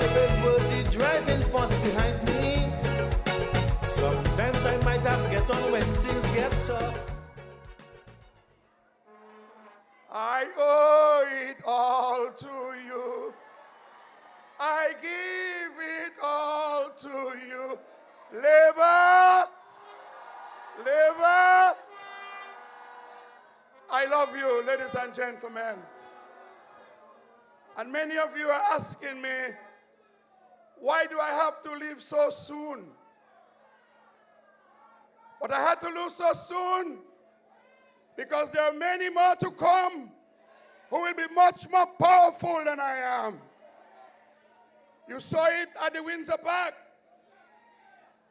always were the driving force behind me. Sometimes I might have get on when things get tough. I owe it all to you. I give it all to you. Labor, labor. I love you, ladies and gentlemen. And many of you are asking me, why do I have to leave so soon? But I had to leave so soon because there are many more to come who will be much more powerful than I am. You saw it at the Windsor Park.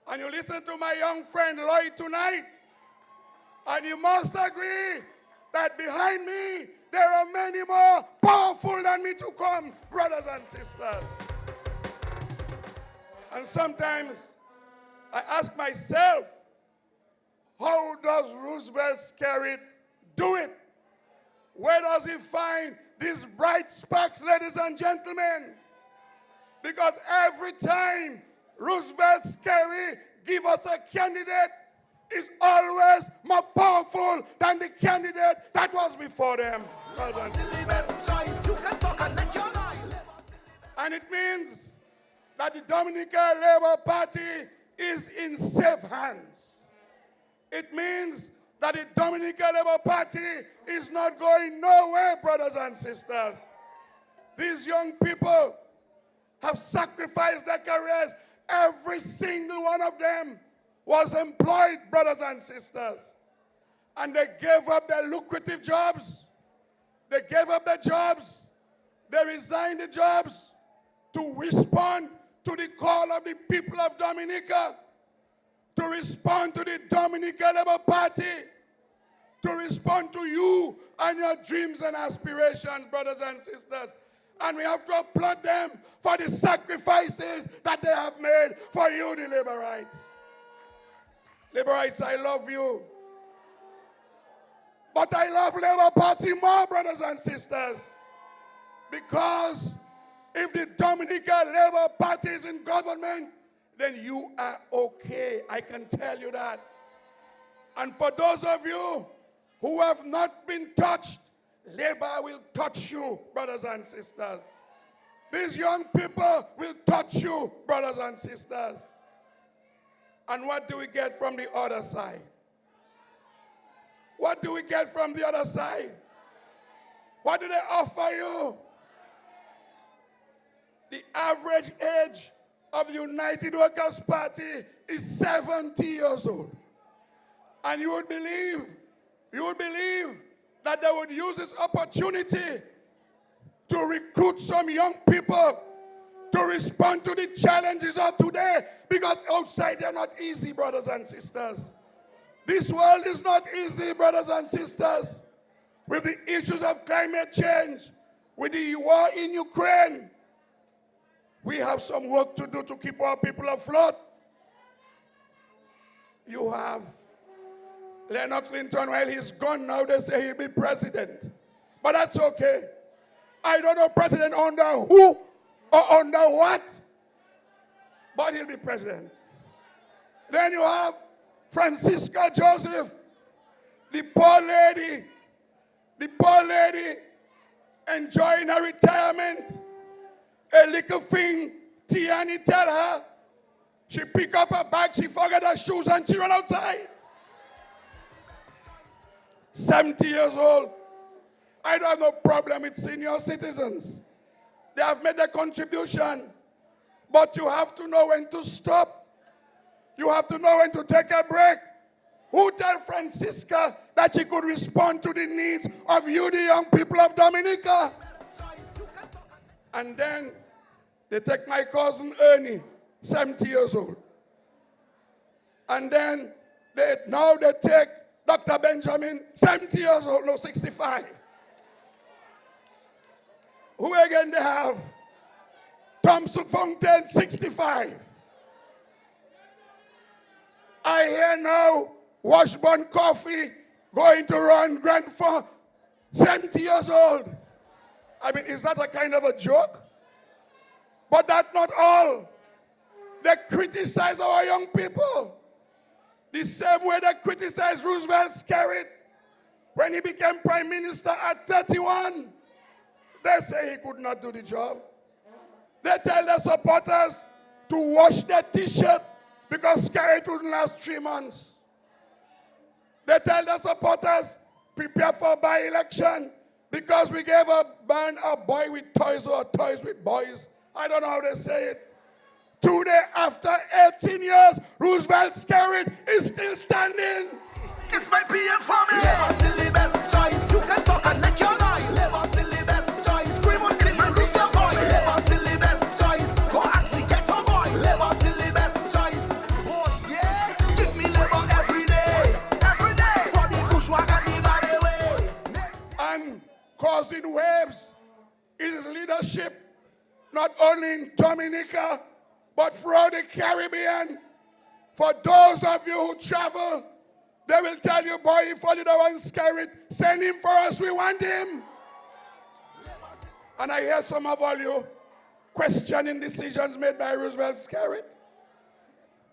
And you listened to my young friend Lloyd tonight. And you must agree that behind me, there are many more powerful than me to come, brothers and sisters. And sometimes I ask myself, how does Roosevelt Skerrit do it? Where does he find these bright sparks, ladies and gentlemen? Because every time Roosevelt Skerrit give us a candidate, is always more powerful than the candidate that was before them. And it means that the Dominica Labour Party is in safe hands. It means that the Dominica Labour Party is not going nowhere, brothers and sisters. These young people have sacrificed their careers. Every single one of them was employed, brothers and sisters. And they gave up their lucrative jobs. They gave up their jobs. They resigned the jobs to respond to the call of the people of Dominica, to respond to the Dominica Labour Party, to respond to you and your dreams and aspirations, brothers and sisters. And we have to applaud them for the sacrifices that they have made for you, the Laborites. Laborites, I love you. But I love Labour Party more, brothers and sisters. Because if the Dominica Labour Party is in government, then you are okay. I can tell you that. And for those of you who have not been touched, Labour will touch you, brothers and sisters. These young people will touch you, brothers and sisters. And what do we get from the other side? What do we get from the other side? What do they offer you? The average age of the United Workers' Party is 70 years old. And you would believe that they would use this opportunity to recruit some young people to respond to the challenges of today, because outside they're not easy, brothers and sisters. This world is not easy, brothers and sisters. With the issues of climate change, with the war in Ukraine, we have some work to do to keep our people afloat. You have Leonard Clinton, while he's gone now, they say he'll be president. But that's okay. I don't know president under who or under what, but he'll be president. Then you have Francisca Joseph, the poor lady enjoying her retirement. A little thing, Tiani tell her, she pick up her bag, she forgot her shoes, and she run outside. 70 years old. I don't have no problem with senior citizens. They have made a contribution. But you have to know when to stop. You have to know when to take a break. Who tell Francisca that she could respond to the needs of you, the young people of Dominica? And then they take my cousin Ernie, 70 years old. And then they take Dr. Benjamin, 70 years old, no, 65. Who again they have? Thompson Fontaine, 65. I hear now Washburn Coffee going to run Grandfather, 70 years old. I mean, is that a kind of a joke? But that's not all. They criticize our young people. The same way they criticized Roosevelt Skerrit when he became prime minister at 31. They say he could not do the job. They tell their supporters to wash their t-shirt because Skerrit wouldn't last 3 months. They tell their supporters, prepare for by-election because we gave a boy with toys or toys with boys. I don't know how they say it. Today, after 18 years, Roosevelt Skerrit is still standing. It's my PM family. Labour still the best choice. You can talk and make your noise. Labour still the best choice. Scream until you lose your voice. Labour still the best choice. Go ask the ghetto boy. Labour still the best choice. Vote, yeah. Give me Labour every day. Every day. For the bushwhack and the body way. And causing waves is leadership, not only in Dominica, but throughout the Caribbean. For those of you who travel, they will tell you, boy, if only the one Skerrit, send him for us, we want him. And I hear some of all you questioning decisions made by Roosevelt Skerrit.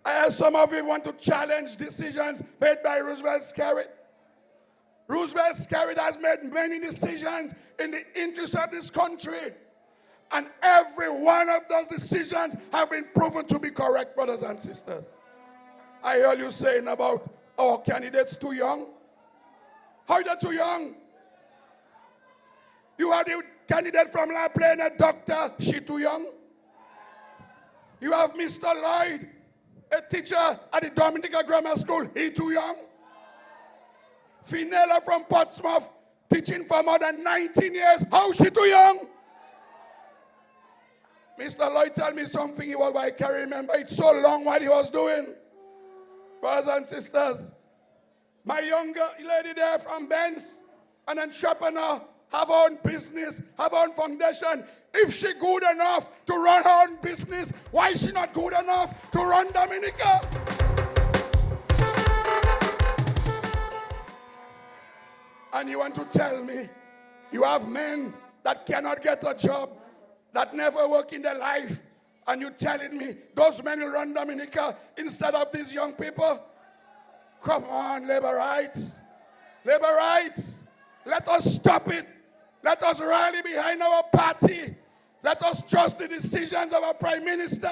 I hear some of you want to challenge decisions made by Roosevelt Skerrit. Roosevelt Skerrit has made many decisions in the interest of this country. And every one of those decisions have been proven to be correct, brothers and sisters. I hear you saying about our candidates too young. How are they too young? You have the candidate from La Plaine, a doctor, she too young. You have Mr. Lloyd, a teacher at the Dominica Grammar School, he too young. Finella from Portsmouth, teaching for more than 19 years, how is she too young? Mr. Lloyd told me something but I can't remember. It's so long what he was doing. Brothers and sisters, my younger lady there from Benz, an entrepreneur, have her own business, have her own foundation. If she good enough to run her own business, why is she not good enough to run Dominica? And you want to tell me you have men that cannot get a job, that never work in their life, and you telling me those men will run Dominica instead of these young people? Come on, labor rights. Labor rights. Let us stop it. Let us rally behind our party. Let us trust the decisions of our prime minister.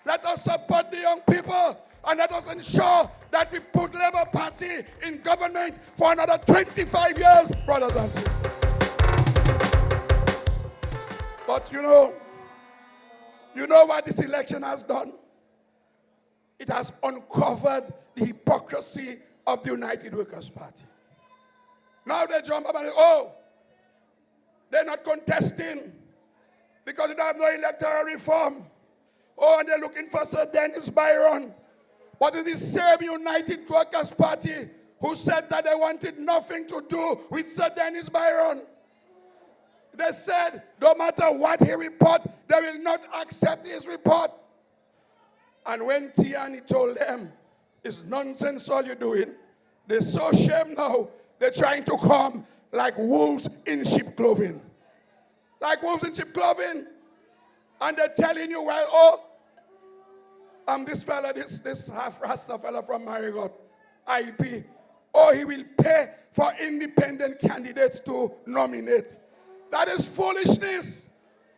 Let us support the young people. And let us ensure that we put Labour Party in government for another 25 years, brothers and sisters. But you know what this election has done? It has uncovered the hypocrisy of the United Workers' Party. Now they jump up and say, they're not contesting because they don't have no electoral reform. And they're looking for Sir Dennis Byron. But it is the same United Workers' Party who said that they wanted nothing to do with Sir Dennis Byron. They said, no matter what he report, they will not accept his report. And when Tiani told them, it's nonsense all you're doing, they're so ashamed now, they're trying to come like wolves in sheep clothing. Like wolves in sheep clothing. And they're telling you, this fella, this half-rasta fella from Marigot, IP, he will pay for independent candidates to nominate. That is foolishness.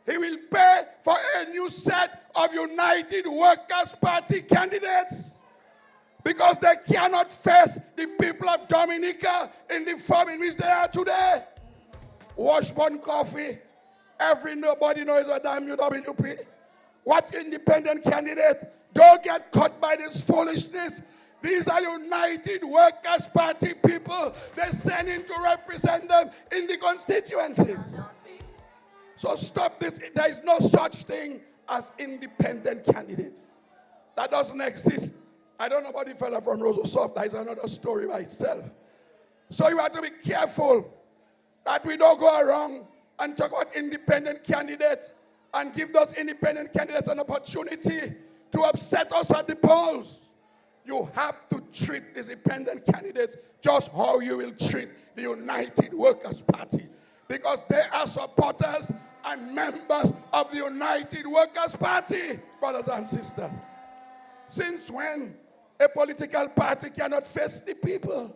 He will pay for a new set of United Workers' Party candidates because they cannot face the people of Dominica in the form in which they are today. Washburn Coffee. Nobody knows a damn UWP. What independent candidate? Don't get caught by this foolishness. These are United Workers' Party people. They're sending to represent them in the constituency. So stop this. There is no such thing as independent candidate. That doesn't exist. I don't know about the fella from Rososoft. That is another story by itself. So you have to be careful that we don't go around and talk about independent candidates and give those independent candidates an opportunity to upset us at the polls. You have to treat these independent candidates just how you will treat the United Workers' Party, because they are supporters and members of the United Workers' Party, brothers and sisters. Since when a political party cannot face the people?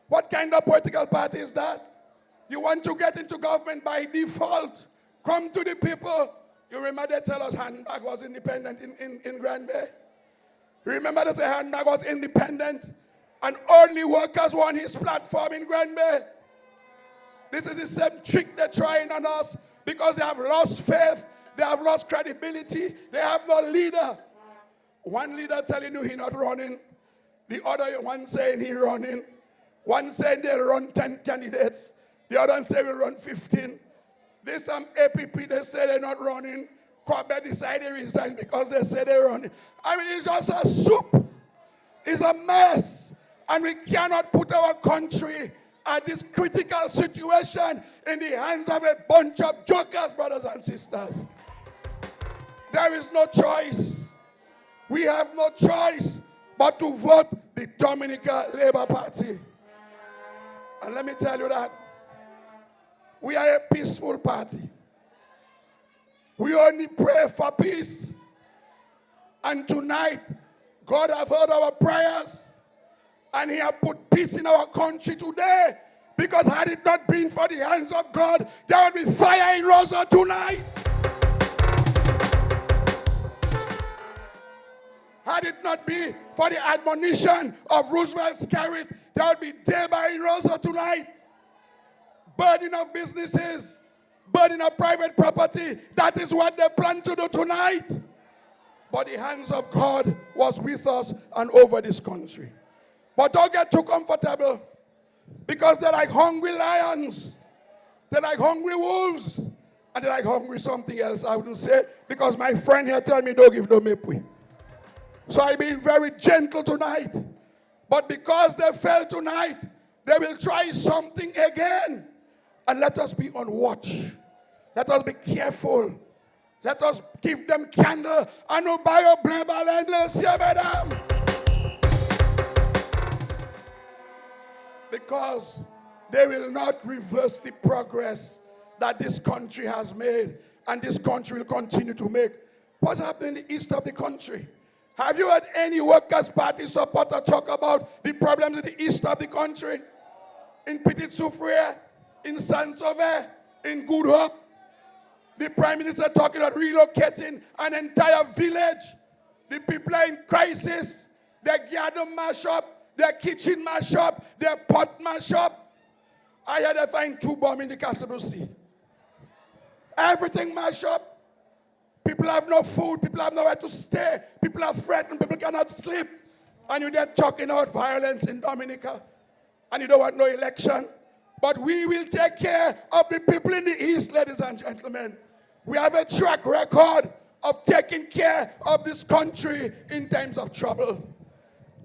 What kind of political party is that? You want to get into government by default. Come to the people. You remember they tell us handbag was independent in Grand Bay? You remember they say handbag was independent and only workers won his platform in Grand Bay? This is the same trick they're trying on us because they have lost faith, they have lost credibility, they have no leader. One leader telling you he's not running, the other one saying he's running, one saying they'll run 10 candidates, the other one saying we'll run 15. There's some APP, they say they're not running. Corbett decided to resign because they say they're running. I mean, it's just a soup. It's a mess. And we cannot put our country at this critical situation in the hands of a bunch of jokers, brothers and sisters. There is no choice. We have no choice but to vote the Dominica Labour Party. And let me tell you that we are a peaceful party. We only pray for peace. And tonight, God has heard our prayers. And he has put peace in our country today. Because had it not been for the hands of God, there would be fire in Rosa tonight. Had it not been for the admonition of Roosevelt Scarrett, there would be daylight in Rosa tonight. Burning of businesses, burning of private property. That is what they plan to do tonight. But the hands of God was with us and over this country. But don't get too comfortable, because they're like hungry lions. They're like hungry wolves. And they're like hungry something else, I would say, because my friend here tell me don't give no mepwe. So I'm being very gentle tonight. But because they fell tonight, they will try something again. And let us be on watch. Let us be careful. Let us give them candle and no buy a blame endless, madam. Because they will not reverse the progress that this country has made, and this country will continue to make. What's happening in the east of the country? Have you heard any Workers' Party supporter talk about the problems in the east of the country? In Petit Soufriere, in Saint-Sauveur, in Good Hope. The Prime Minister talking about relocating an entire village. The people are in crisis. Their garden mash up, their kitchen mash up, their pot mash up. I heard they find 2 bombs in the Cassanni Sea. Everything mash up. People have no food, people have nowhere to stay, people are threatened, people cannot sleep. And you're there talking about violence in Dominica. And you don't want no election. But we will take care of the people in the east, ladies and gentlemen. We have a track record of taking care of this country in times of trouble.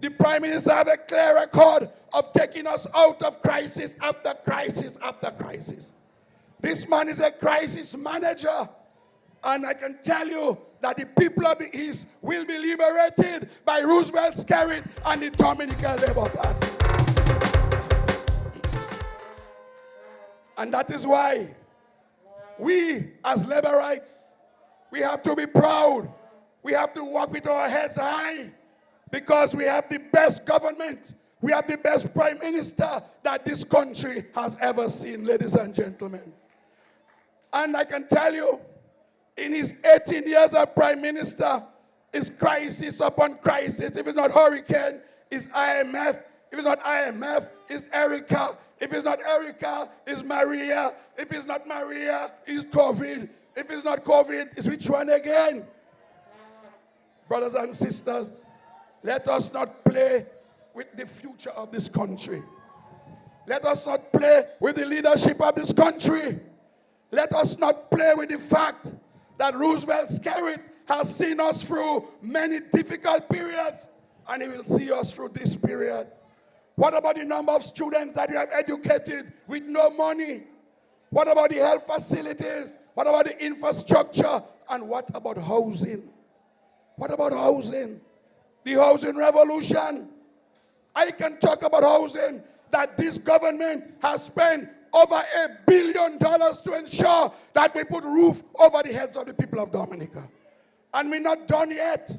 The Prime Minister have a clear record of taking us out of crisis after crisis after crisis. This man is a crisis manager. And I can tell you that the people of the East will be liberated by Roosevelt Scarrett and the Dominica Labour Party. And that is why we as Laborites, we have to be proud. We have to walk with our heads high, because we have the best government. We have the best Prime Minister that this country has ever seen, ladies and gentlemen. And I can tell you, in his 18 years as Prime Minister, is crisis upon crisis. If it's not hurricane, it's IMF. If it's not IMF, it's Erica. If it's not Erica, it's Maria. If it's not Maria, it's COVID. If it's not COVID, it's which one again? Brothers and sisters, let us not play with the future of this country. Let us not play with the leadership of this country. Let us not play with the fact that Roosevelt Scarrett has seen us through many difficult periods, and he will see us through this period. What about the number of students that you have educated with no money? What about the health facilities? What about the infrastructure? And what about housing? What about housing? The housing revolution. I can talk about housing, that this government has spent over $1 billion to ensure that we put roof over the heads of the people of Dominica. And we're not done yet,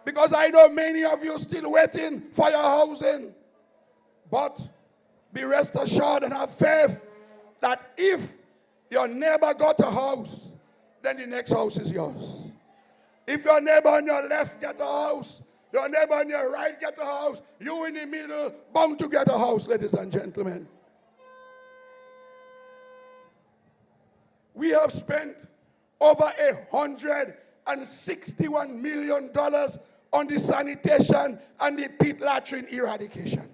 because I know many of you still waiting for your housing. But be rest assured and have faith that if your neighbor got a house, then the next house is yours. If your neighbor on your left get a house, your neighbor on your right get a house, you in the middle bound to get a house, ladies and gentlemen. We have spent over $161 million on the sanitation and the pit latrine eradication.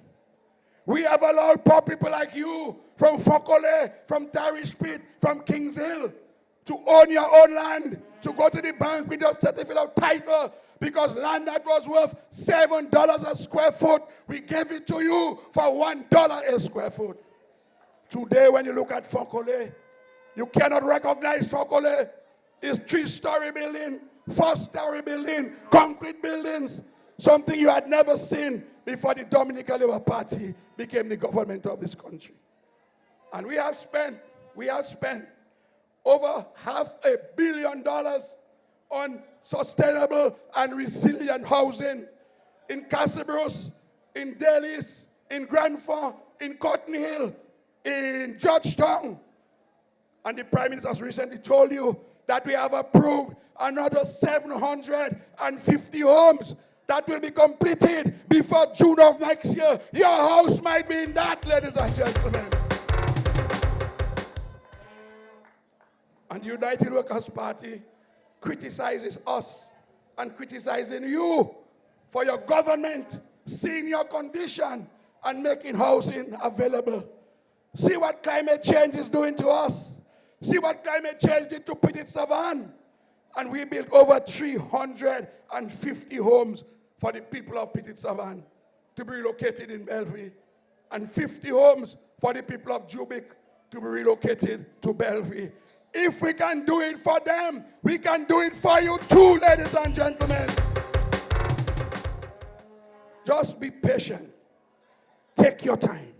We have allowed poor people like you from Fokole, from Tarish Pit, from Kings Hill to own your own land, to go to the bank with your certificate of title, because land that was worth $7 a square foot, we gave it to you for $1 a square foot. Today, when you look at Fokole, you cannot recognize Fokole. It's 3-story building, 4-story building, concrete buildings, something you had never seen before the Dominica Labour Party became the government of this country. And we have spent over $500 million on sustainable and resilient housing in Casabros, in Delis, in Grandford, in Cotton Hill, in Georgetown. And the Prime Minister has recently told you that we have approved another 750 homes that will be completed before June of next year. Your house might be in that, ladies and gentlemen. And the United Workers' Party criticizes us and criticizing you for your government seeing your condition and making housing available. See what climate change is doing to us. See what climate change did to Petit Savan. And we built over 350 homes for the people of Petit Savan to be relocated in Bellevue, and 50 homes for the people of Jubic to be relocated to Bellevue. If we can do it for them, we can do it for you too, ladies and gentlemen. Just be patient. Take your time.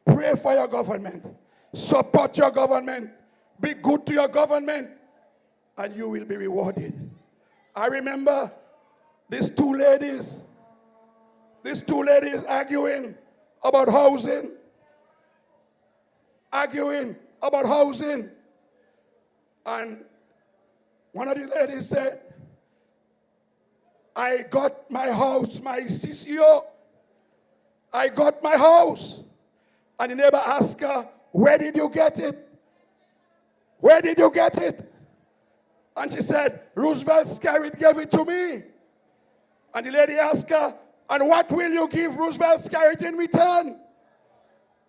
Pray for your government. Support your government. Be good to your government, and you will be rewarded. I remember these two ladies arguing about housing. And one of the ladies said, I got my house, my CCO. I got my house. And the neighbor asked her, where did you get it? Where did you get it? And she said, Roosevelt Scarrett gave it to me. And the lady asked her, and what will you give Roosevelt Scarrett in return?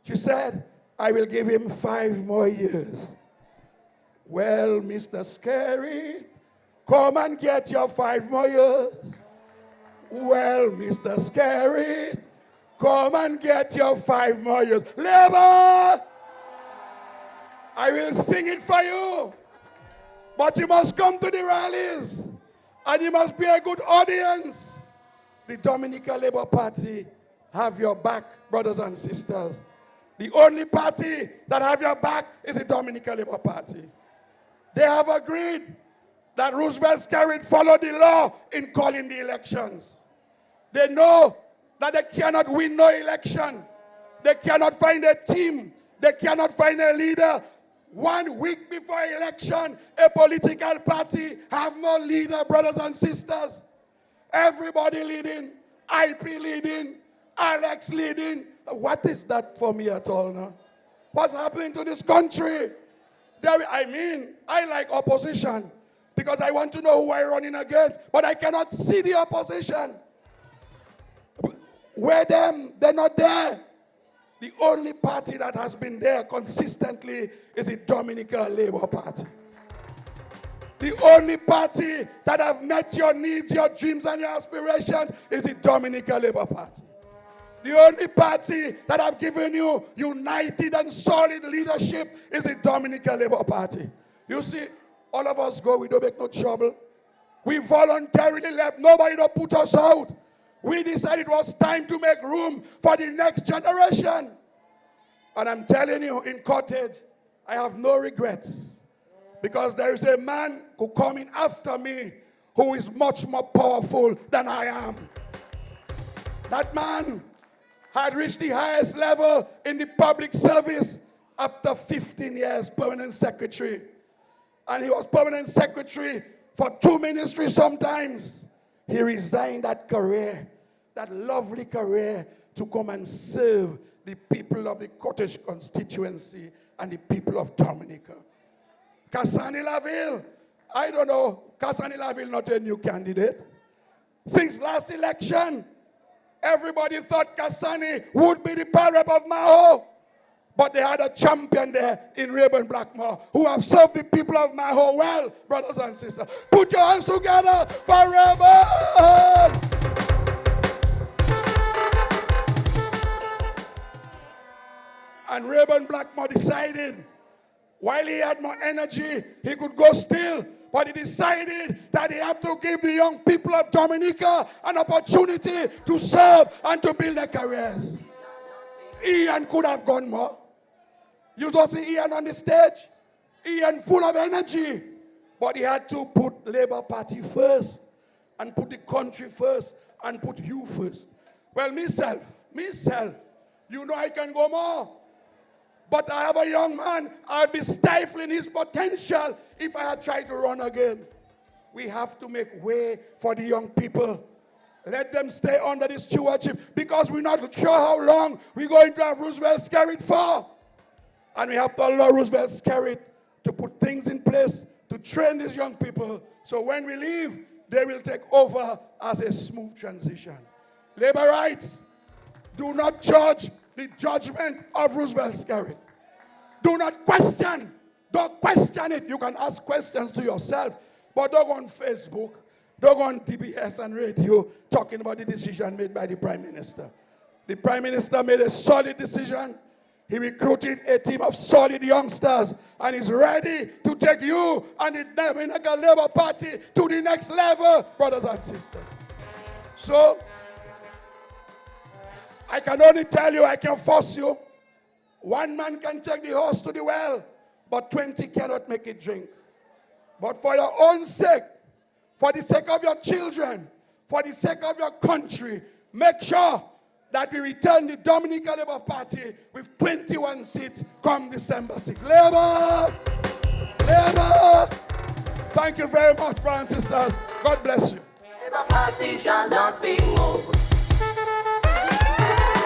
She said, I will give him 5 more years. Well, Mr. Scarrett, come and get your 5 more years. Well, Mr. Scarrett, come and get your 5 more years. Labour, I will sing it for you. But you must come to the rallies. And you must be a good audience. The Dominica Labour Party have your back, brothers and sisters. The only party that have your back is the Dominica Labour Party. They have agreed that Roosevelt Scarrett followed the law in calling the elections. They know that they cannot win no election. They cannot find a team. They cannot find a leader. 1 week before election, a political party have no leader, brothers and sisters. Everybody leading, IP leading, Alex leading. What is that for me at all now? What's happening to this country? I like opposition because I want to know who I'm running against, but I cannot see the opposition. Where them? They're not there. The only party that has been there consistently is the Dominica Labour Party. The only party that have met your needs, your dreams, and your aspirations is the Dominica Labour Party. The only party that have given you united and solid leadership is the Dominica Labour Party. You see, all of us go, we don't make no trouble. We voluntarily left. Nobody don't put us out. We decided it was time to make room for the next generation. And I'm telling you, in Cottage, I have no regrets. Because there is a man who coming after me who is much more powerful than I am. That man had reached the highest level in the public service after 15 years permanent secretary. And he was permanent secretary for 2 ministries sometimes. He resigned that career, that lovely career, to come and serve the people of the Cottage constituency and the people of Dominica. Cassanni Laville, I don't know, Cassanni Laville not a new candidate. Since last election, everybody thought Cassanni would be the power rep of Mahaut. But they had a champion there in Reginald Austrie who have served the people of Mahaut well, brothers and sisters. Put your hands together forever. And Reginald Austrie decided, while he had more energy, he could go still. But he decided that he had to give the young people of Dominica an opportunity to serve and to build their careers. Ian could have gone more. You don't see Ian on the stage. Ian full of energy. But he had to put Labour Party first and put the country first and put you first. Well, myself, you know I can go more. But I have a young man, I'd be stifling his potential if I had tried to run again. We have to make way for the young people. Let them stay under this stewardship because we're not sure how long we're going to have Roosevelt Skerrit for. And we have to allow Roosevelt Skerrit to put things in place to train these young people so when we leave, they will take over as a smooth transition. Labor rights, do not judge the judgment of Roosevelt Skerrit. Do not question. Don't question it. You can ask questions to yourself, but don't go on Facebook, don't go on TBS and radio talking about the decision made by the Prime Minister. The Prime Minister made a solid decision. He recruited a team of solid youngsters and is ready to take you and the Dominica Labour Party to the next level, brothers and sisters. So, I can only tell you, I can force you. One man can take the horse to the well, but 20 cannot make it drink. But for your own sake, for the sake of your children, for the sake of your country, make sure that we return the Dominica Labour Party with 21 seats come December 6th. Labour! Labour! Thank you very much, brothers and sisters. God bless you. Labour Party shall not be moved.